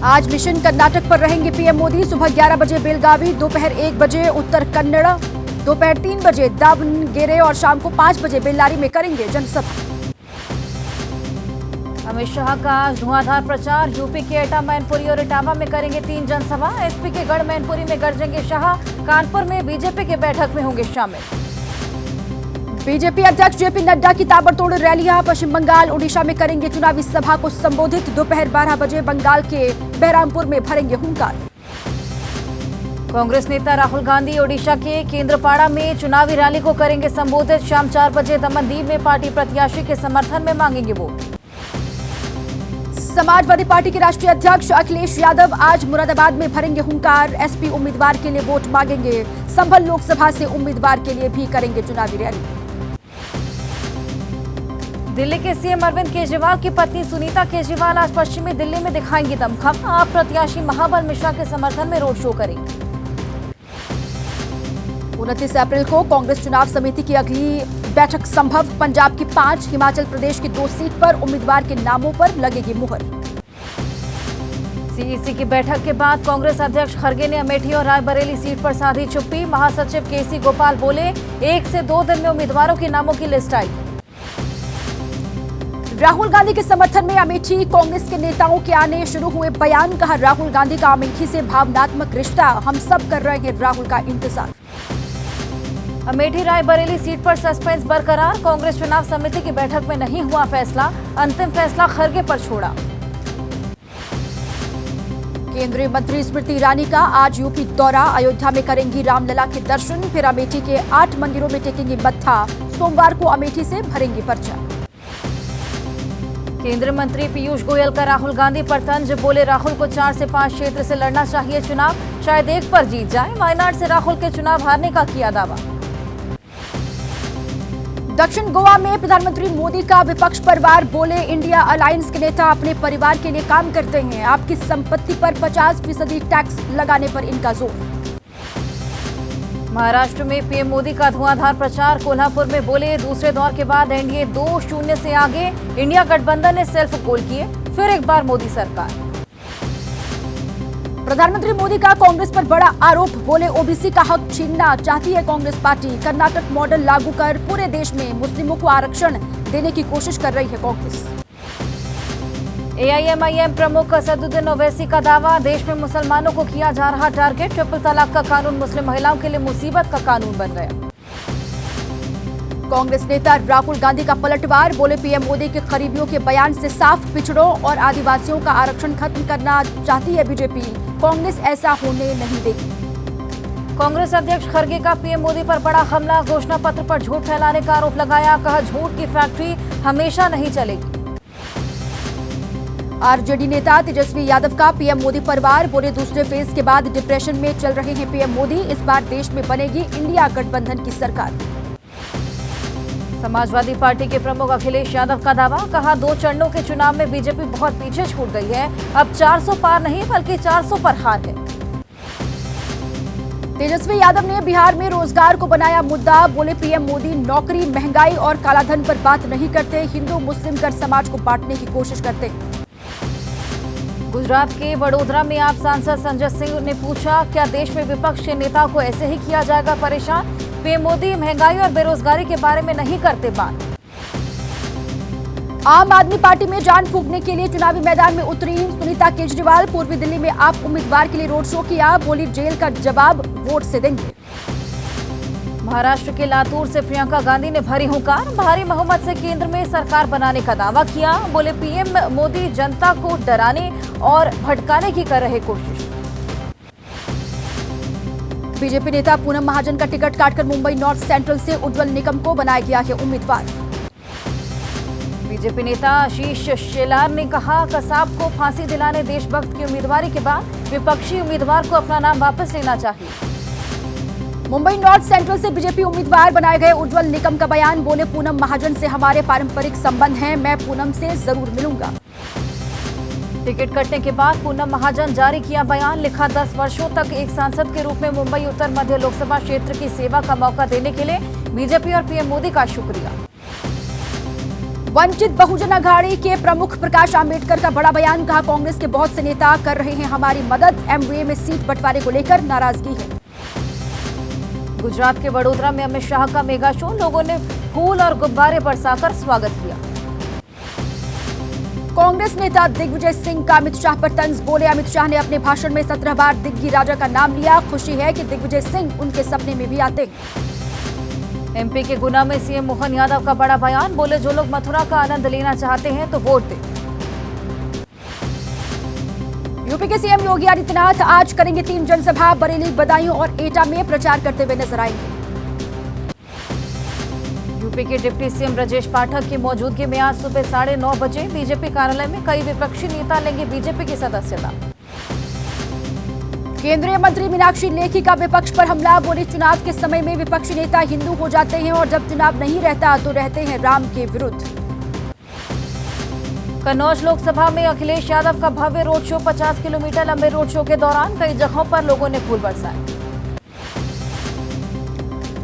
आज मिशन कर्नाटक पर रहेंगे पीएम मोदी। सुबह 11 बजे बेलगावी, दोपहर 1 बजे उत्तर कन्नड़, दोपहर 3 बजे दावणगेरे और शाम को 5 बजे बेल्लारी में करेंगे जनसभा। अमित शाह का आज धुआंधार प्रचार। यूपी के एटा, मैनपुरी और इटावा में करेंगे 3 जनसभा। एसपी के गढ़ मैनपुरी में गरजेंगे शाह। कानपुर में बीजेपी के बैठक में होंगे शामिल। बीजेपी अध्यक्ष जेपी नड्डा की ताबड़तोड़ रैलियां। पश्चिम बंगाल, ओडिशा में करेंगे चुनावी सभा को संबोधित। दोपहर 12 बजे बंगाल के बहरामपुर में भरेंगे हुंकार। कांग्रेस नेता राहुल गांधी ओडिशा के केंद्रपाड़ा में चुनावी रैली को करेंगे संबोधित। शाम 4 बजे दमनदीव में पार्टी प्रत्याशी के समर्थन में मांगेंगे वोट। समाजवादी पार्टी के राष्ट्रीय अध्यक्ष अखिलेश यादव आज मुरादाबाद में भरेंगे हुंकार। एसपी उम्मीदवार के लिए वोट मांगेंगे। संभल लोकसभा से उम्मीदवार के लिए भी करेंगे चुनावी रैली। दिल्ली के सीएम अरविंद केजरीवाल की पत्नी सुनीता केजरीवाल आज पश्चिमी दिल्ली में दिखाएंगी दमखम। आप प्रत्याशी महाबल मिश्रा के समर्थन में रोड शो करेंगे। 29 अप्रैल को कांग्रेस चुनाव समिति की अगली बैठक संभव। पंजाब की 5, हिमाचल प्रदेश की 2 सीट पर उम्मीदवार के नामों पर लगेगी मुहर। सीईसी की बैठक के बाद कांग्रेस अध्यक्ष खड़गे ने अमेठी और रायबरेली सीट पर साधी चुप्पी। महासचिव केसी गोपाल बोले, 1 से 2 दिन में उम्मीदवारों के नामों की लिस्ट आई। राहुल गांधी के समर्थन में अमेठी कांग्रेस के नेताओं के आने शुरू हुए बयान। कहा, राहुल गांधी का अमेठी से भावनात्मक रिश्ता, हम सब कर रहे हैं राहुल का इंतजार। अमेठी रायबरेली सीट पर सस्पेंस बरकरार। कांग्रेस चुनाव समिति की बैठक में नहीं हुआ फैसला। अंतिम फैसला खड़गे पर छोड़ा। केंद्रीय मंत्री स्मृति ईरानी का आज यूपी दौरा। अयोध्या में करेंगी रामलला के दर्शन, फिर अमेठी के 8 मंदिरों में टेकेंगी मत्था। सोमवार को अमेठी से भरेंगी पर्चा। केंद्रीय मंत्री पीयूष गोयल का राहुल गांधी पर तंज। बोले, राहुल को 4 से 5 क्षेत्र से लड़ना चाहिए चुनाव, शायद 1 पर जीत जाए। वायनाड से राहुल के चुनाव हारने का किया दावा। दक्षिण गोवा में प्रधानमंत्री मोदी का विपक्ष पर वार। बोले, इंडिया अलायंस के नेता अपने परिवार के लिए काम करते हैं, आपकी संपत्ति पर 50% टैक्स लगाने पर इनका जोर। महाराष्ट्र में पीएम मोदी का धुआंधार प्रचार। कोल्हापुर में बोले, दूसरे दौर के बाद एनडीए 2-0 से आगे। इंडिया गठबंधन ने सेल्फ गोल किए, फिर एक बार मोदी सरकार। प्रधानमंत्री मोदी का कांग्रेस पर बड़ा आरोप। बोले, ओबीसी का हक छीनना चाहती है कांग्रेस पार्टी। कर्नाटक मॉडल लागू कर पूरे देश में मुस्लिमों को आरक्षण देने की कोशिश कर रही है कांग्रेस। एआईएमआईएम प्रमुख असदुद्दीन ओवैसी का दावा, देश में मुसलमानों को किया जा रहा टारगेट। ट्रिपल तलाक का कानून मुस्लिम महिलाओं के लिए मुसीबत का कानून बन गया। कांग्रेस नेता राहुल गांधी का पलटवार। बोले, पीएम मोदी के करीबियों के बयान से साफ पिछड़ों और आदिवासियों का आरक्षण खत्म करना चाहती है बीजेपी। कांग्रेस ऐसा होने नहीं देगी। कांग्रेस अध्यक्ष खड़गे का पीएम मोदी पर बड़ा हमला। घोषणा पत्र पर झूठ फैलाने का आरोप लगाया। कहा, झूठ की फैक्ट्री हमेशा नहीं चलेगी। आरजेडी नेता तेजस्वी यादव का पीएम मोदी पर वार। बोले, दूसरे फेज के बाद डिप्रेशन में चल रहे हैं पीएम मोदी। इस बार देश में बनेगी इंडिया गठबंधन की सरकार। समाजवादी पार्टी के प्रमुख अखिलेश यादव का दावा। कहा, 2 चरणों के चुनाव में बीजेपी बहुत पीछे छूट गई है। अब 400 पार नहीं बल्कि 400 पर हार है। तेजस्वी यादव ने बिहार में रोजगार को बनाया मुद्दा। बोले, पीएम मोदी नौकरी, महंगाई और कालाधन पर बात नहीं करते, हिंदू मुस्लिम कर समाज को बांटने की कोशिश करते। गुजरात के वडोदरा में आप सांसद संजय सिंह ने पूछा, क्या देश में विपक्ष के नेताओं को ऐसे ही किया जाएगा परेशान? पीएम मोदी महंगाई और बेरोजगारी के बारे में नहीं करते बात। आम आदमी पार्टी में जान फूंकने के लिए चुनावी मैदान में उतरी सुनीता केजरीवाल। पूर्वी दिल्ली में आप उम्मीदवार के लिए रोड शो किया। बोली, जेल का जवाब वोट से देंगे। महाराष्ट्र के लातूर से प्रियंका गांधी ने भरी हुंकार। भारी बहुमत से केंद्र में सरकार बनाने का दावा किया। बोले, पीएम मोदी जनता को डराने और भटकाने की कर रहे कोशिश। बीजेपी नेता पूनम महाजन का टिकट काटकर मुंबई नॉर्थ सेंट्रल से उज्जवल निकम को बनाया गया है उम्मीदवार। बीजेपी नेता आशीष शेलार ने कहा, कसाब को फांसी दिलाने देशभक्त की उम्मीदवारी के बाद विपक्षी उम्मीदवार को अपना नाम वापस लेना चाहिए। मुंबई नॉर्थ सेंट्रल से बीजेपी उम्मीदवार बनाए गए उज्जवल निकम का बयान। बोले, पूनम महाजन से हमारे पारंपरिक संबंध हैं, मैं पूनम से जरूर मिलूंगा। टिकट कटने के बाद पूनम महाजन जारी किया बयान। लिखा, 10 वर्षों तक एक सांसद के रूप में मुंबई उत्तर मध्य लोकसभा क्षेत्र की सेवा का मौका देने के लिए बीजेपी और पीएम मोदी का शुक्रिया। वंचित बहुजन अघाड़ी के प्रमुख प्रकाश आंबेडकर का बड़ा बयान, कहा कांग्रेस के बहुत से नेता कर रहे हैं हमारी मदद, एमवीए में सीट बंटवारे को लेकर नाराजगी है। गुजरात के वडोदरा में अमित शाह का मेगा शो, लोगों ने फूल और गुब्बारे बरसाकर स्वागत किया। कांग्रेस नेता दिग्विजय सिंह का अमित शाह पर तंज, बोले अमित शाह ने अपने भाषण में 17 बार दिग्गी राजा का नाम लिया, खुशी है कि दिग्विजय सिंह उनके सपने में भी आते हैं। एमपी के गुना में सीएम मोहन यादव का बड़ा बयान, बोले जो लोग मथुरा का आनंद लेना चाहते हैं तो वोट दें। यूपी के सीएम योगी आदित्यनाथ आज करेंगे 3 जनसभा, बरेली, बदायूं और एटा में प्रचार करते हुए नजर आएंगे। यूपी के डिप्टी सीएम ब्रजेश पाठक की मौजूदगी में आज सुबह 9:30 बजे बीजेपी कार्यालय में कई विपक्षी नेता लेंगे बीजेपी की सदस्यता। केंद्रीय मंत्री मीनाक्षी लेखी का विपक्ष पर हमला, बोली चुनाव के समय में विपक्षी नेता हिंदू हो जाते हैं और जब चुनाव नहीं रहता तो रहते हैं राम के विरुद्ध। कन्नौज लोकसभा में अखिलेश यादव का भव्य रोड शो, 50 किलोमीटर लंबे रोड शो के दौरान कई जगहों पर लोगों ने फूल बरसाए।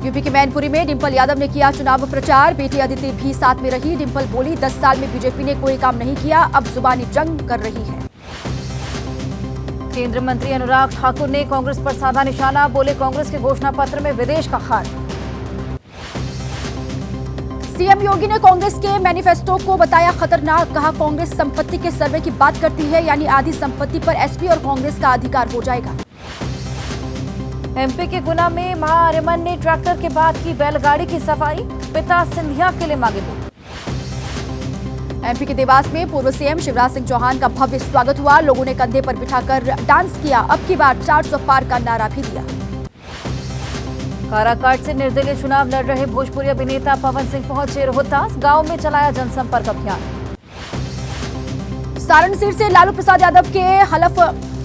यूपी के मैनपुरी में डिंपल यादव ने किया चुनाव प्रचार, बेटी अदिति भी साथ में रही। डिंपल बोली 10 साल में बीजेपी ने कोई काम नहीं किया, अब जुबानी जंग कर रही है। केंद्रीय मंत्री अनुराग ठाकुर ने कांग्रेस पर साधा निशाना, बोले कांग्रेस के घोषणा पत्र में विदेश का खाद। सीएम योगी ने कांग्रेस के मैनिफेस्टो को बताया खतरनाक, कहा कांग्रेस संपत्ति के सर्वे की बात करती है, यानी आधी संपत्ति पर एसपी और कांग्रेस का अधिकार हो जाएगा। एमपी के गुना में महाआर्यमन ने ट्रैक्टर के बाद की बैलगाड़ी की सफाई, पिता सिंधिया के लिए मांगे वोट। एमपी के देवास में पूर्व सीएम शिवराज सिंह चौहान का भव्य स्वागत हुआ, लोगों ने कंधे पर बिठाकर डांस किया, अब की बार 400 पार का नारा भी दिया। काराकाट से निर्दलीय चुनाव लड़ रहे भोजपुरी अभिनेता पवन सिंह पहुंचे रोहतास, गांव में चलाया जनसंपर्क अभियान। सारण सीट से लालू प्रसाद यादव के हलफ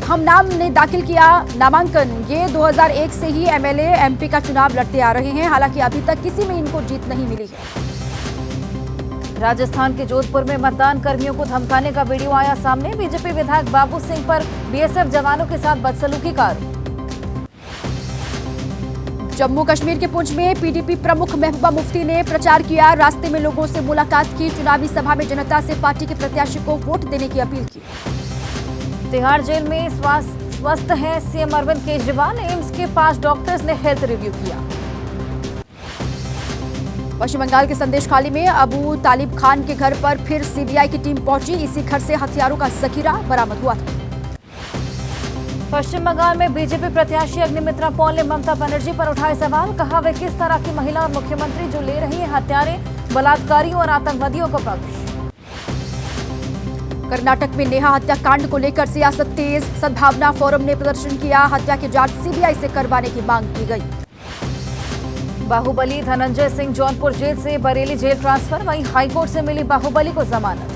हमनाम ने दाखिल किया नामांकन, ये 2001 से ही एमएलए एमपी का चुनाव लड़ते आ रहे हैं, हालांकि अभी तक किसी में इनको जीत नहीं मिली है। राजस्थान के जोधपुर में मतदान कर्मियों को धमकाने का वीडियो आया सामने, बीजेपी विधायक बाबू सिंह पर बीएसएफ जवानों के साथ बदसलूकी का आरोप। जम्मू कश्मीर के पुंछ में पीडीपी प्रमुख महबूबा मुफ्ती ने प्रचार किया, रास्ते में लोगों से मुलाकात की, चुनावी सभा में जनता से पार्टी के प्रत्याशी को वोट देने की अपील की। तिहाड़ जेल में स्वस्थ हैं सीएम अरविंद केजरीवाल, एम्स के 5 डॉक्टर्स ने हेल्थ रिव्यू किया। पश्चिम बंगाल के संदेशखाली में अबू तालिब खान के घर पर फिर सीबीआई की टीम पहुंची, इसी घर से हथियारों का जखीरा बरामद हुआ था। पश्चिम बंगाल में बीजेपी प्रत्याशी अग्निमित्रा पॉल ने ममता बनर्जी पर उठाए सवाल, कहा वे किस तरह की महिला और मुख्यमंत्री जो ले रही है हत्यारे, बलात्कारियों और आतंकवादियों को पक्ष। कर्नाटक में नेहा हत्याकांड को लेकर सियासत तेज, सद्भावना फोरम ने प्रदर्शन किया, हत्या की जांच सीबीआई से करवाने की मांग की गई। बाहुबली धनंजय सिंह जौनपुर जेल से बरेली जेल ट्रांसफर, वहीं हाईकोर्ट से मिली बाहुबली को जमानत।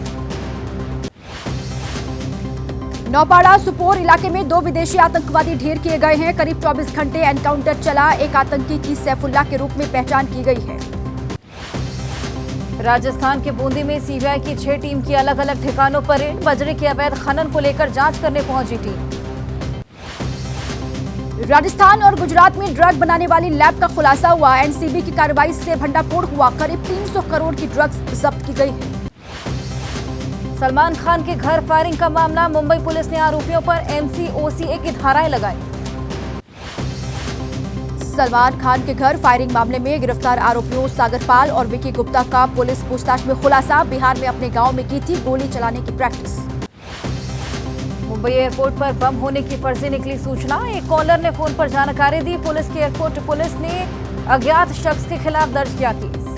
नौपाड़ा सुपोर इलाके में 2 विदेशी आतंकवादी ढेर किए गए हैं, करीब 24 घंटे एनकाउंटर चला, एक आतंकी की सैफुल्लाह के रूप में पहचान की गई है। राजस्थान के बूंदी में सीबीआई की 6 टीम की अलग अलग ठिकानों पर रेड, बजरी के अवैध खनन को लेकर जांच करने पहुंची टीम। राजस्थान और गुजरात में ड्रग बनाने वाली लैब का खुलासा हुआ, एनसीबी की कार्रवाई से भंडाफोड़ हुआ, करीब 300 करोड़ की ड्रग्स जब्त की गई है। सलमान खान के घर फायरिंग का मामला, मुंबई पुलिस ने आरोपियों पर एमसीओसीए की धाराएं लगाई। सलमान खान के घर फायरिंग मामले में गिरफ्तार आरोपियों सागर पाल और विकी गुप्ता का पुलिस पूछताछ में खुलासा, बिहार में अपने गांव में की थी गोली चलाने की प्रैक्टिस। मुंबई एयरपोर्ट पर बम होने की फर्जी निकली सूचना, एक कॉलर ने फोन पर जानकारी दी, पुलिस की एयरपोर्ट पुलिस ने अज्ञात शख्स के खिलाफ दर्ज किया केस।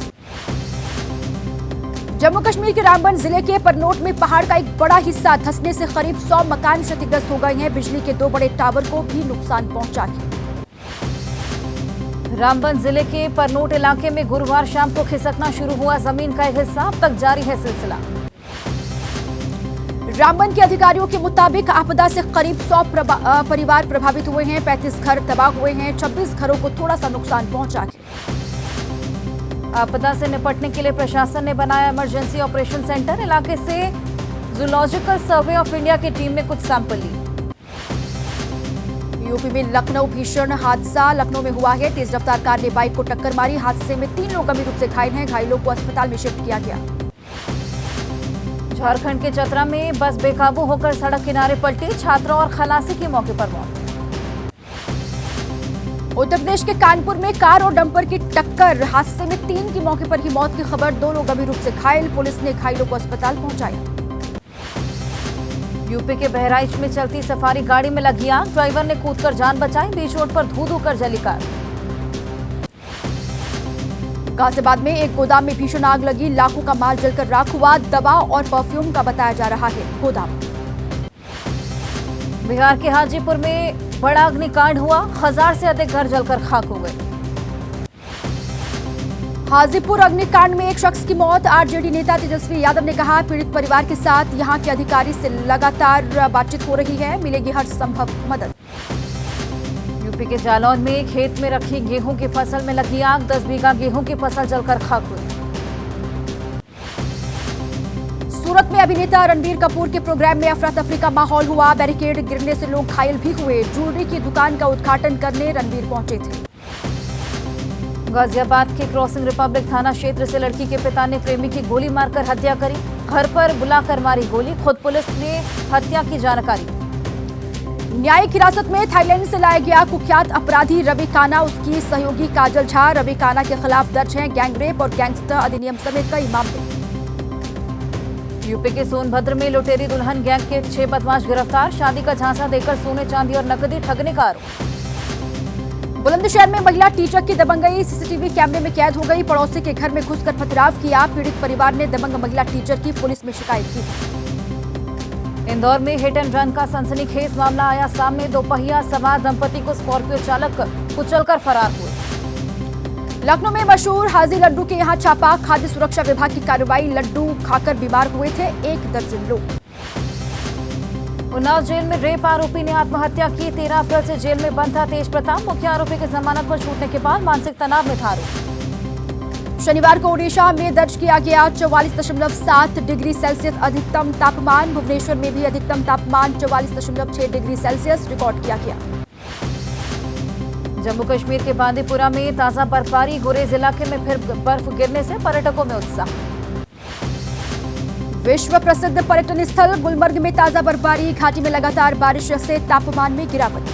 जम्मू कश्मीर के रामबन जिले के परनोट में पहाड़ का एक बड़ा हिस्सा धंसने से करीब 100 मकान क्षतिग्रस्त हो गए हैं, बिजली के 2 बड़े टावर को भी नुकसान पहुंचा है। रामबन जिले के परनोट इलाके में गुरुवार शाम को खिसकना शुरू हुआ जमीन का एक हिस्सा, अब तक जारी है सिलसिला। रामबन के अधिकारियों के मुताबिक आपदा से करीब 100 परिवार प्रभावित हुए हैं, 35 घर तबाह हुए हैं, 26 घरों को थोड़ा सा नुकसान पहुंचा है। आपदा से निपटने के लिए प्रशासन ने बनाया इमरजेंसी ऑपरेशन सेंटर, इलाके से जूलॉजिकल सर्वे ऑफ इंडिया की टीम ने कुछ सैंपल ली। यूपी में लखनऊ भीषण हादसा, लखनऊ में हुआ है, तेज रफ्तार कार ने बाइक को टक्कर मारी, हादसे में 3 लोग गंभीर रूप से घायल हैं, घायलों को अस्पताल में शिफ्ट किया गया। झारखंड के चतरा में बस बेकाबू होकर सड़क किनारे पलटी, छात्रों और खलासी की मौके पर मौत। उत्तर प्रदेश के कानपुर में कार और डंपर की टक्कर, हादसे में 3 की मौके पर ही मौत की खबर, 2 लोग गंभीर रूप से घायल, पुलिस ने घायलों को अस्पताल पहुंचाया। यूपी के बहराइच में चलती सफारी गाड़ी में लगी आग, ड्राइवर ने कूदकर जान बचाई, बीच रोड पर धू धू कर जली कार। गाजियाबाद में एक गोदाम में भीषण आग लगी, लाखों का माल जलकर राख हुआ, दवा और परफ्यूम का बताया जा रहा है गोदाम। बिहार के हाजीपुर में बड़ा अग्निकांड हुआ, 1000 से अधिक घर जलकर खाक हो गए। हाजीपुर अग्निकांड में एक शख्स की मौत, आरजेडी नेता तेजस्वी यादव ने कहा पीड़ित परिवार के साथ यहां के अधिकारी से लगातार बातचीत हो रही है, मिलेगी हर संभव मदद। यूपी के जालौन में खेत में रखी गेहूं की फसल में लगी आग, 10 बीघा गेहूं की फसल जलकर खाक हुई। सूरत में अभिनेता रणबीर कपूर के प्रोग्राम में अफरा तफरी का माहौल हुआ, बैरिकेड गिरने से लोग घायल भी हुए, ज्वेलरी की दुकान का उद्घाटन करने रणबीर पहुंचे थे। गाजियाबाद के क्रॉसिंग रिपब्लिक थाना क्षेत्र से लड़की के पिता ने प्रेमी की गोली मारकर हत्या करी, घर पर बुलाकर मारी गोली, खुद पुलिस ने हत्या की जानकारी। न्यायिक हिरासत में थाईलैंड से लाया गया कुख्यात अपराधी रवि काना, उसकी सहयोगी काजल झा। रवि काना के खिलाफ दर्ज हैं गैंगरेप और गैंगस्टर अधिनियम समेत कई मामले। यूपी के सोनभद्र में लुटेरी दुल्हन गैंग के 6 बदमाश गिरफ्तार, शादी का झांसा देकर सोने चांदी और नकदी ठगने का आरोप। बुलंदशहर में महिला टीचर की दबंगई, सीसीटीवी कैमरे में कैद हो गई, पड़ोसी के घर में घुसकर पथराव किया, पीड़ित परिवार ने दबंग महिला टीचर की पुलिस में शिकायत की। इंदौर में हिट एंड रन का सनसनीखेज मामला आया सामने, दोपहिया सवार दंपति को स्कॉर्पियो चालक कुचलकर फरार हुए। लखनऊ में मशहूर हाजी लड्डू के यहां छापा, खाद्य सुरक्षा विभाग की कार्रवाई, लड्डू खाकर बीमार हुए थे 1 दर्जन लोग। उन्नाव जेल में रेप आरोपी ने आत्महत्या की, 13 अप्रैल से जेल में बंद था तेज प्रताप, मुख्य आरोपी की जमानत पर छूटने के बाद मानसिक तनाव में था आरोपी। शनिवार को ओडिशा में दर्ज किया गया 44.7 डिग्री सेल्सियस अधिकतम तापमान, भुवनेश्वर में भी अधिकतम तापमान 44.6 डिग्री सेल्सियस रिकॉर्ड किया गया। जम्मू कश्मीर के बांदीपुरा में ताजा बर्फबारी, गुरेज इलाके में फिर बर्फ गिरने से पर्यटकों में उत्साह। विश्व प्रसिद्ध पर्यटन स्थल गुलमर्ग में ताजा बर्फबारी, घाटी में लगातार बारिश से तापमान में गिरावट।